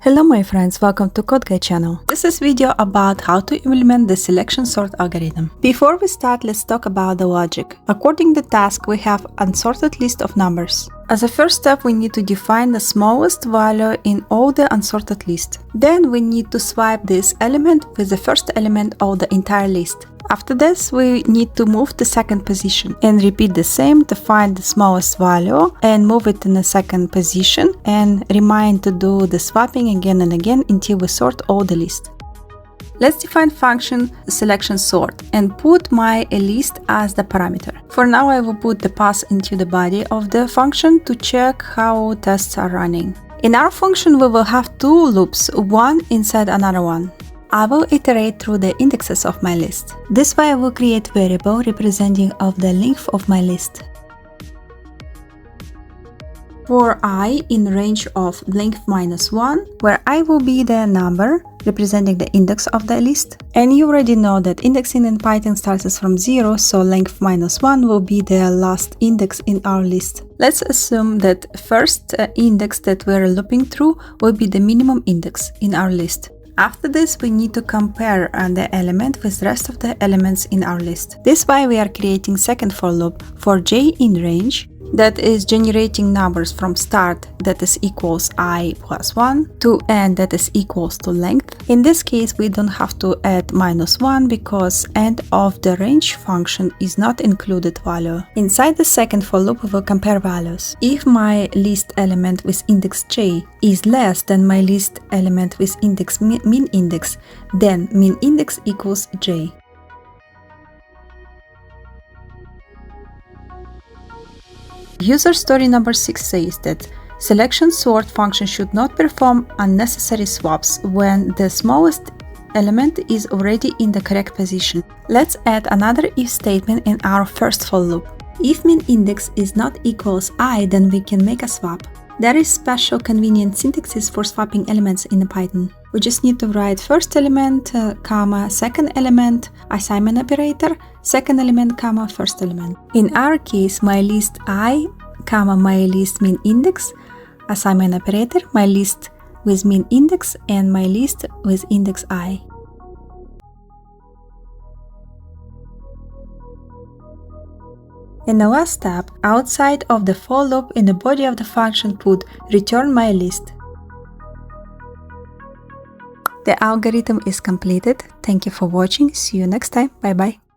Hello my friends, welcome to Code Guy channel. This is video about how to implement the selection sort algorithm. Before we start, let's talk about the logic. According to the task, we have unsorted list of numbers. As a first step, we need to define the smallest value in all the unsorted list. Then we need to swipe this element with the first element of the entire list. After this, we need to move to second position and repeat the same to find the smallest value and move it in the second position and remind to do the swapping again and again until we sort all the list. Let's define function selection sort and put my list as the parameter. For now, I will put the path into the body of the function to check how tests are running. In our function, we will have two loops, one inside another one. I will iterate through the indexes of my list. This way I will create variable representing of the length of my list. For I in range of length -1, where I will be the number representing the index of the list. And you already know that indexing in Python starts from 0, so length -1 will be the last index in our list. Let's assume that first index that we're looping through will be the minimum index in our list. After this, we need to compare the element with the rest of the elements in our list. This way we are creating second for loop for j in range, that is generating numbers from start that is equals I plus 1 to end that is equals to length. In this case, we don't have to add -1 because end of the range function is not included value. Inside the second for loop, we will compare values. If my list element with index j is less than my list element with index min index, then min index equals j. User story number 6 says that selection sort function should not perform unnecessary swaps when the smallest element is already in the correct position. Let's add another if statement in our first for loop. If min index is not equals I, then we can make a swap. There is special convenient syntaxes for swapping elements in Python. We just need to write first element, comma, second element, assignment operator, second element, comma, first element. In our case, my list I, comma, my list min index, assignment operator, my list with min index, and my list with index I. In the last step, outside of the for loop in the body of the function, put return my list. The algorithm is completed. Thank you for watching. See you next time. Bye bye.